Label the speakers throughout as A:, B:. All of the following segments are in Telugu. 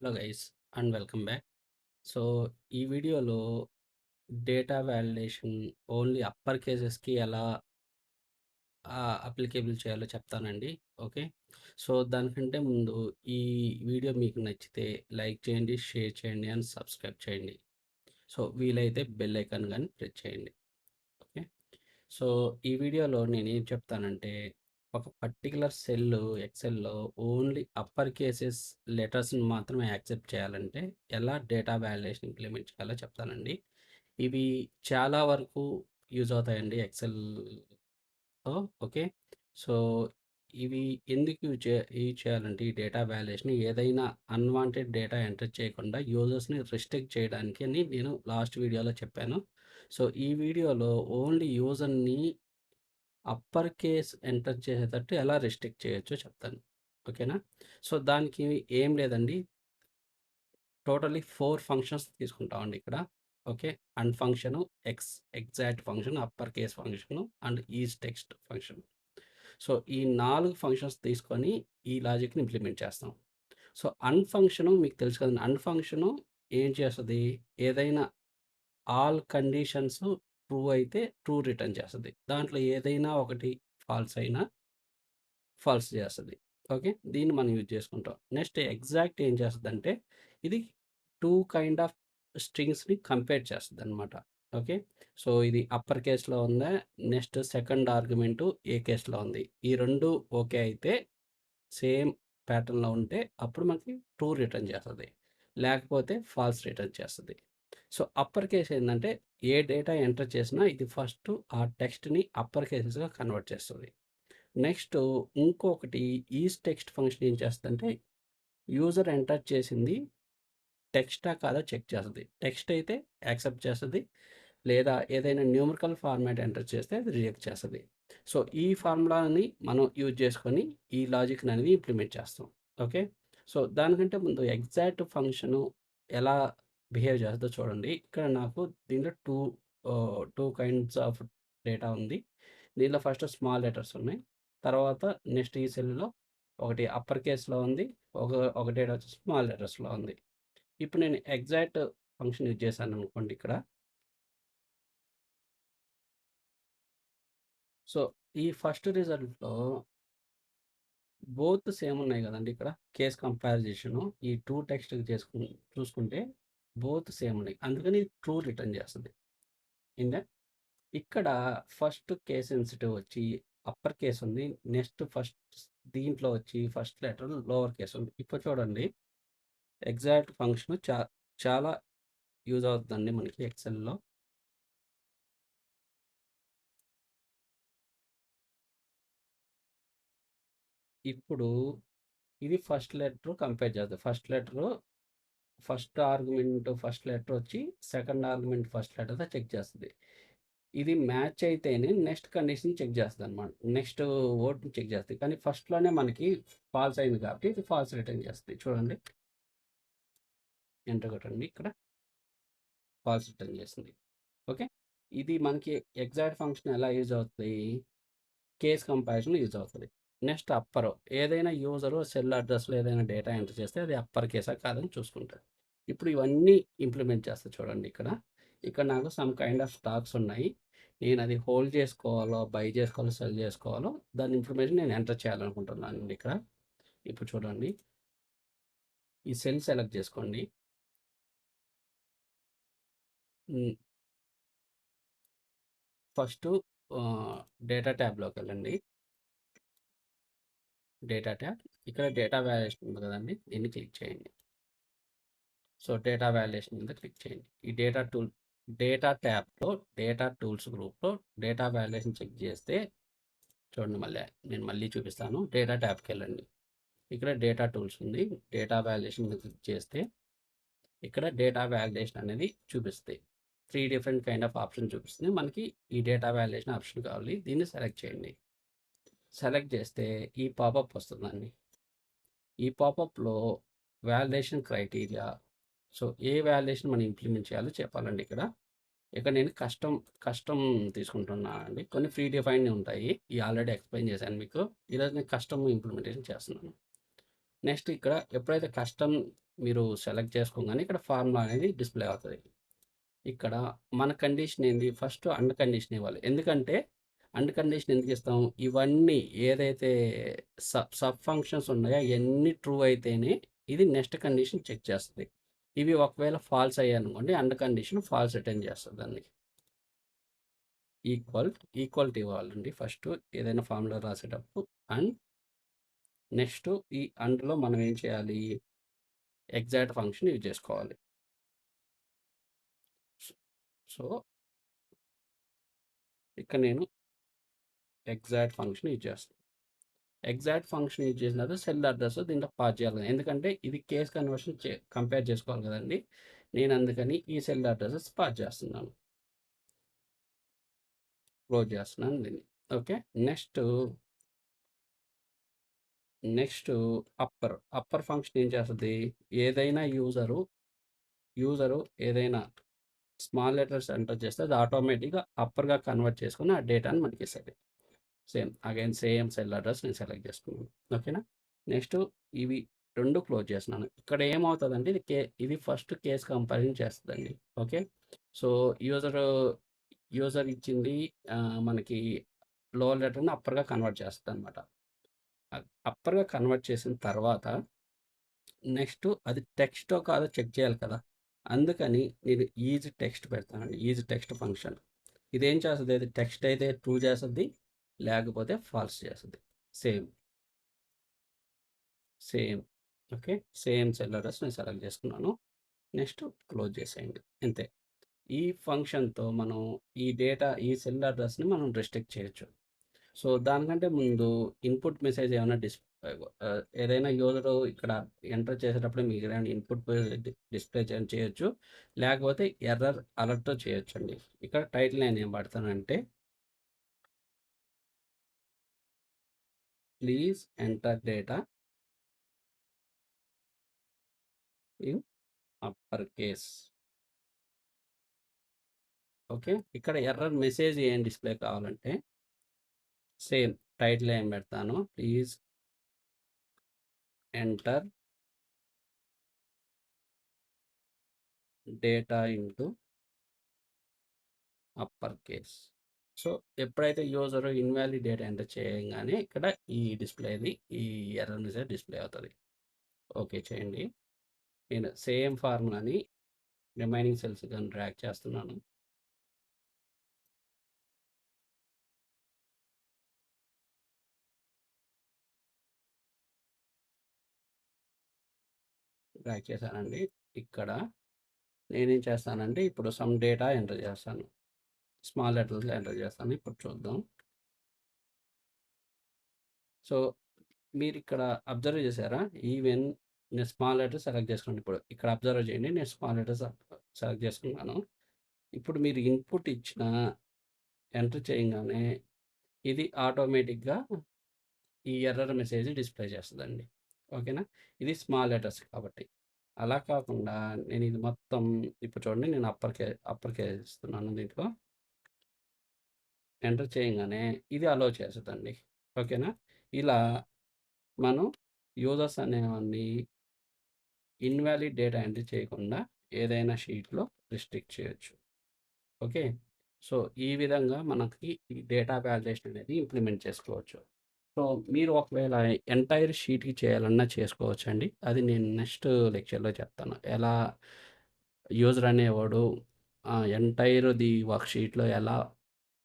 A: Hello guys and welcome back. So ఈ వీడియోలో డేటా వాలిడేషన్ ఓన్లీ అప్పర్ కేసెస్కి ఎలా అప్లికేబుల్ చేయాలో చెప్తానండి. ఓకే, సో దానికంటే ముందు ఈ వీడియో మీకు నచ్చితే లైక్ చేయండి, షేర్ చేయండి అండ్ సబ్స్క్రైబ్ చేయండి. సో వీలైతే బెల్ ఐకాన్ కానీ ప్రెస్ చేయండి. ఓకే, సో ఈ వీడియోలో నేను ఏం చెప్తానంటే ఒక పర్టికులర్ సెల్ ఎక్సెల్లో ఓన్లీ అప్పర్ కేసెస్ లెటర్స్ని మాత్రమే యాక్సెప్ట్ చేయాలంటే ఎలా డేటా వాలిడేషన్ ఇంప్లిమెంట్ చేయాలో చెప్తానండి. ఇవి చాలా వరకు యూజ్ అవుతాయండి ఎక్సెల్‌లో. ఓకే, సో ఇవి ఎందుకు యూజ్ చేయాలంటే ఈ డేటా వాలిడేషన్ ఏదైనా అన్‌వాంటెడ్ డేటా ఎంటర్ చేయకుండా యూజర్స్‌ని రిస్ట్రిక్ట్ చేయడానికి అని నేను లాస్ట్ వీడియోలో చెప్పాను. సో ఈ వీడియోలో ఓన్లీ యూజర్‌ని అప్పర్ కేస్ ఎంటర్ చేసేటట్టు ఎలా రిస్ట్రిక్ట్ చేయొచ్చో చెప్తాను. ఓకేనా? సో దానికి ఏం లేదండి, టోటల్లీ 4 ఫంక్షన్స్ తీసుకుంటామండి ఇక్కడ. Okay, and function, exact function, upper case function and is text function. So ఈ 4 ఫంక్షన్స్ తీసుకొని ఈ లాజిక్‌ని ఇంప్లిమెంట్ చేస్తాం. సో ఫంక్షను మీకు తెలుసు కదండీ. ఫంక్షను ఏం చేస్తది? ఏదైనా ఆల్ కండిషన్స్ ట్రూ అయితే ట్రూ రిటర్న్ చేస్తది. దాంట్లో ఏదైనా ఒకటి ఫాల్స్ అయినా ఫాల్స్ చేస్తది. ఓకే, దీన్ని మనం యూజ్ చేసుకుంటాం. నెక్స్ట్ ఎగ్జాక్ట్ ఏం చేస్తదంటే ఇది 2 కైండ్ ఆఫ్ స్ట్రింగ్స్‌ని కంపేర్ చేస్తదనమాట. ఓకే, సో ఇది అప్పర్ కేస్‌లో ఉందా? నెక్స్ట్ సెకండ్ ఆర్గ్యుమెంటు ఏ కేస్‌లో ఉంది? ఈ 2 ఓకే అయితే సేమ్ ప్యాటర్న్‌లో ఉంటే అప్పుడు మనకి ట్రూ రిటర్న్ చేస్తది. లేకపోతే ఫాల్స్ రిటర్న్ చేస్తది. సో అప్పర్ కేస్ ఏందంటే ఏ డేటా ఎంటర్ చేసినా ఇది ఫస్ట్ ఆ టెక్స్ట్‌ని అప్పర్ కేసెస్‌గా కన్వర్ట్ చేస్తది. నెక్స్ట్ ఇంకొకటి ఈజ్ టెక్స్ట్ ఫంక్షన్ ఏం చేస్తదంటే యూజర్ ఎంటర్ చేసింది టెక్స్టా కాదా చెక్ చేస్తది. టెక్స్ట్ అయితే యాక్సెప్ట్ చేస్తది. లేదా ఏదైనా న్యూమరికల్ ఫార్మాట్ ఎంటర్ చేస్తే అది రిజెక్ట్ చేస్తది. సో ఈ ఫార్ములాని మనం యూజ్ చేసుకొని ఈ లాజిక్‌ని అనేది ఇంప్లిమెంట్ చేస్తాం. ఓకే, సో దానికంటే ముందు ఎగ్జాక్ట్ ఫంక్షను ఎలా బిహేవ్ చేస్తదో చూడండి. ఇక్కడ నాకు దీంట్లో 2 కైండ్స్ ఆఫ్ డేటా ఉంది. దీనిలో ఫస్ట్ స్మాల్ లెటర్స్ ఉన్నాయి. తర్వాత నెక్స్ట్ ఈ సెల్‌లో ఒకటి అప్పర్ కేస్‌లో ఉంది. ఒక ఒక డేటా వచ్చి స్మాల్ లెటర్స్‌లో ఉంది. ఇప్పుడు నేను ఎగ్జాక్ట్ ఫంక్షన్ యూజ్ చేశాననుకోండి ఇక్కడ. సో ఈ ఫస్ట్ రిజల్ట్‌లో బోత్ సేమ్ ఉన్నాయి గదండీ ఇక్కడ. కేస్ కంపారిజేషను ఈ 2 టెక్స్ట్‌కి చూసుకుంటే బోత్ సేమ్ ఉన్నాయి. అందుకని ట్రూ రిటర్న్ చేస్తది. అయిందా? ఇక్కడ ఫస్ట్ కేస్ సెన్సిటివ్ వచ్చి అప్పర్ కేస్ ఉంది. నెక్స్ట్ దీంట్లో వచ్చి ఫస్ట్ లెటర్ లోవర్ కేస్ ఉంది. ఇప్పుడు చూడండి, ఎగ్జాక్ట్ ఫంక్షన్ చాలా యూజ్ అవుతుందండి మనకి ఎక్సెల్‌లో. ఇప్పుడు ఇది ఫస్ట్ లెటర్ కంపేర్ చేద్దాం. ఫస్ట్ లెటర్ వచ్చి సెకండ్ ఆర్గ్యుమెంట్ ఫస్ట్ లెటర్‌తో చెక్ చేస్తది. ఇది మ్యాచ్ అయితేనే నెక్స్ట్ కండిషన్ చెక్ చేస్తదనమాట. నెక్స్ట్ వర్డ్‌ని చెక్ చేస్తది. కానీ ఫస్ట్‌లోనే మనకి ఫాల్స్ అయింది కాబట్టి ఇది ఫాల్స్ రిటర్న్ చేస్తది. చూడండి, ఎంటర్ కొట్టండి ఇక్కడ. ఫాల్స్ రిటర్న్ చేసింది. ఓకే, ఇది మనకి ఎగ్జాక్ట్ ఫంక్షన్ ఎలా యూజ్ అవుతది? కేస్ కంపారిజన్‌లో యూజ్ అవుతది. నెక్స్ట్ అప్పర్, ఏదైనా యూజరు సెల్ అడ్రెస్‌లో ఏదైనా డేటా ఎంటర్ చేస్తే అది అప్పర్ కేసా కాదని చూసుకుంటది. ఇప్పుడు ఇవన్నీ ఇంప్లిమెంట్ చేస్తా చూడండి ఇక్కడ. ఇక్కడ నాకు సమ్ కైండ్ ఆఫ్ స్టాక్స్ ఉన్నాయి. నేను అది హోల్డ్ చేసుకోవాలో, బై చేసుకోవాలో, సెల్ చేసుకోవాలో దాని ఇన్ఫర్మేషన్ నేను ఎంటర్ చేయాలనుకుంటున్నానండి ఇక్కడ. ఇప్పుడు చూడండి, ఈ సెల్ సెలెక్ట్ చేసుకోండి. హ్మ్. ఫస్టు డేటా ట్యాబ్‌లోకెళ్ళండి. Data tab. ఇక్కడ డేటా వాల్యుయేషన్ ఉంది కదండీ! దీన్ని క్లిక్ చేయండి. సో డేటా వాల్యుయేషన్ మీద క్లిక్ చేయండి. ఈ డేటా ట్యాబ్‌లో డేటా టూల్స్ గ్రూప్‌లో డేటా వాల్యుయేషన్ చెక్ చేస్తే చూడండి, నేను మళ్ళీ చూపిస్తాను. డేటా ట్యాబ్‌కెళ్ళండి. ఇక్కడ డేటా టూల్స్ ఉంది. డేటా వాల్యుయేషన్ మీద క్లిక్ చేస్తే ఇక్కడ డేటా వాలిడేషన్ అనేది చూపిస్తాయి. 3 డిఫరెంట్ కైండ్ ఆఫ్ ఆప్షన్ చూపిస్తుంది. మనకి ఈ డేటా వాలిడేషన్ ఆప్షన్ కావాలి. దీన్ని సెలెక్ట్ చేయండి. సెలెక్ట్ చేస్తే ఈ పాపప్ వస్తుందండి. ఈ పాపప్‌లో వాలిడేషన్ క్రైటీరియా, సో ఏ వాలిడేషన్ మనం ఇంప్లిమెంట్ చేయాలో చెప్పాలండి ఇక్కడ. ఇక్కడ నేను కస్టమ్ తీసుకుంటున్నానండి. కొన్ని ప్రీ డిఫైన్డ్ ఉంటాయి. ఇవి ఆల్రెడీ ఎక్స్‌ప్లెయిన్ చేశాను మీకు. ఈరోజు నేను కస్టమ్ ఇంప్లిమెంటేషన్ చేస్తున్నాను. నెక్స్ట్ ఇక్కడ ఎప్పుడైతే కస్టమ్ మీరు సెలెక్ట్ చేసుకోగానే ఇక్కడ ఫార్ములా అనేది డిస్‌ప్లే అవుతది. ఇక్కడ మన కండిషన్ ఏంది? ఫస్ట్ అండ్ కండిషన్ ఇవ్వాలి. ఎందుకంటే అండ్ కండిషన్ ఎందుకిస్తాం? ఇవన్నీ ఏదైతే సబ్ ఫంక్షన్స్ ఉన్నాయో అయన్నీ ట్రూ అయితేనే ఇది నెక్స్ట్ కండిషన్ చెక్ చేస్తది. ఇవి ఒకవేళ ఫాల్స్ అయ్యాయనుకోండి అండ్ కండిషన్ ఫాల్స్ రిటర్న్ చేస్తది దాన్ని. ఈక్వాలిటీ ఇవ్వాలండి ఫస్ట్ ఏదైనా ఫార్ములా రాసేటప్పుడు. అండ్ నెక్స్ట్ ఈ అండ్‌లో మనం ఏం చేయాలి? ఎగ్జాక్ట్ ఫంక్షన్ యూజ్ చేసుకోవాలి. సో, ఇక్కడ నేను ఎగ్జాక్ట్ ఫంక్షన్ యూజ్ చేస్తాను. ఎగ్జాక్ట్ ఫంక్షన్ యూజ్ చేసిన తర్వాత సెల్ అడ్రస్ దీంట్లో పాస్ చేయాలి. ఎందుకంటే ఇది కేస్ కన్వర్షన్ కంపేర్ చేసుకోవాలి కదండీ! నేను అందుకని ఈ సెల్ అడ్రసెస్ పాస్ చేస్తున్నాను. క్లోజ్ చేస్తున్నాను దీన్ని. ఓకే. నెక్స్ట్ అప్పర్ ఫంక్షన్ ఏం చేస్తది? ఏదైనా యూజరు ఏదైనా స్మాల్ లెటర్స్ ఎంటర్ చేస్తే అది ఆటోమేటిక్‌గా అప్పర్‌గా కన్వర్ట్ చేసుకొని ఆ డేటాని మనకిస్తది. సేమ్ సెల్ అడ్రస్ నేను సెలెక్ట్ చేసుకున్నాను. ఓకేనా? నెక్స్ట్ ఇవి 2 క్లోజ్ చేస్తున్నాను. ఇక్కడ ఏమవుతదంటే ఇది ఫస్ట్ కేస్ కంపారిజన్ చేస్తదండి. ఓకే. సో, యూజర్ ఇచ్చింది మనకి లోవర్ లెటర్‌ని అప్పర్‌గా కన్వర్ట్ చేస్తదనమాట. అప్పర్‌గా కన్వర్ట్ చేసిన తర్వాత నెక్స్ట్ అది టెక్స్టో కాదో చెక్ చేయాలి కదా! అందుకని నేను ఈజ్ టెక్స్ట్ పెడతానండి. Is text function. ఇదేం చేస్తది? అది టెక్స్ట్ అయితే ట్రూ చేస్తది. లేకపోతే ఫాల్స్ చేస్తది. Same. Same. Okay. Same cell address నేను సెలెక్ట్ చేసుకున్నాను. నెక్స్ట్ క్లోజ్ చేసేయండి. అంతే. ఈ ఫంక్షన్‌తో మనం ఈ సెల్ అడ్రస్‌ని మనం రిస్ట్రిక్ట్ చేయొచ్చు. సో, దానికంటే ముందు ఇన్‌పుట్ మెసేజ్ ఏమైనా ఏదైనా యూజరు ఇక్కడ ఎంటర్ చేసేటప్పుడు మీకు ఏదైనా ఇన్‌పుట్ డిస్‌ప్లే చేయొచ్చు. లేకపోతే ఎర్రర్ అలర్ట్‌తో చేయొచ్చండి. ఇక్కడ టైటిల్ నేనేం పెడతానంటే please enter data in upper case. Okay. ఇక్కడ ఎర్రర్ మెసేజ్ ఏం డిస్‌ప్లే కావాలంటే సేమ్ టైటిల్ ఏం పెడతాను. Please enter data into upper case. So, ఎప్పుడైతే యూజరు ఇన్‌వాలిడ్ డేటా ఎంటర్ చేయంగానే ఇక్కడ ఈ ఎర్రర్ మెసేజ్ డిస్‌ప్లే అవుతది. ఓకే చేయండి. నేను సేమ్ ఫార్ములాని రిమైనింగ్ సెల్స్ గాని డ్రాగ్ చేస్తున్నాను. డ్రాగ్ చేశానండి. ఇక్కడ నేనేం చేస్తానంటే ఇప్పుడు సమ్ డేటా ఎంటర్ చేస్తాను. స్మాల్ లెటర్స్‌లో ఎంటర్ చేస్తాను. ఇప్పుడు చూద్దాం. సో, మీరిక్కడ అబ్జర్వ్ చేశారా? ఈవెన్ నేను స్మాల్ లెటర్ సెలెక్ట్ చేసుకున్నాను ఇప్పుడు. ఇక్కడ అబ్జర్వ్ చేయండి. నేను స్మాల్ లెటర్స్ సెలెక్ట్ చేసుకున్నాను. ఇప్పుడు మీరు ఇన్‌పుట్ ఎంటర్ చేయంగానే ఇది ఆటోమేటిక్‌గా ఈ ఎర్రర్ మెసేజ్ డిస్‌ప్లే చేస్తదండి. ఓకేనా? ఇది స్మాల్ లెటర్స్ కాబట్టి. అలా కాకుండా నేను ఇది మొత్తం ఇప్పుడు చూడండి నేను అప్పర్ కేస్ ఇస్తున్నాను దీంట్లో. ఎంటర్ చేయంగానే ఇది అలో చేస్తదండి. ఓకేనా? ఇలా మనం యూజర్స్ అనేవాన్ని ఇన్‌వాలిడ్ డేటా ఎంటర్ చేయకుండా ఏదైనా షీట్‌లో రిస్ట్రిక్ట్ చేయొచ్చు. ఓకే. సో, ఈ విధంగా మనకి ఈ డేటా వాలిడేషన్ అనేది ఇంప్లిమెంట్ చేసుకోవచ్చు. సో, మీరు ఒకవేళ ఎంటైర్ షీట్‌కి చేయాలన్నా చేసుకోవచ్చండి. అది నేను నెక్స్ట్ లెక్చర్‌లో చెప్తాను. ఎలా యూజర్ అనేవాడు ఎంటైర్‌ది వర్క్ షీట్‌లో ఎలా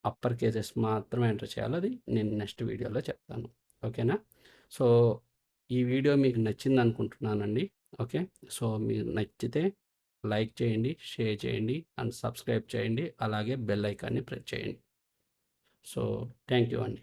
A: అప్పర్ కేసెస్ మాత్రమే ఎంటర్ చేయాలో అది నేను నెక్స్ట్ వీడియోలో చెప్తాను. ఓకేనా? సో, ఈ వీడియో మీకు నచ్చిందనుకుంటున్నానండి. ఓకే. సో, మీకు నచ్చితే లైక్ చేయండి, షేర్ చేయండి అండ్ సబ్స్క్రైబ్ చేయండి. అలాగే బెల్ ఐకాన్‌ని ప్రెస్ చేయండి. సో, థాంక్ యూ అండి.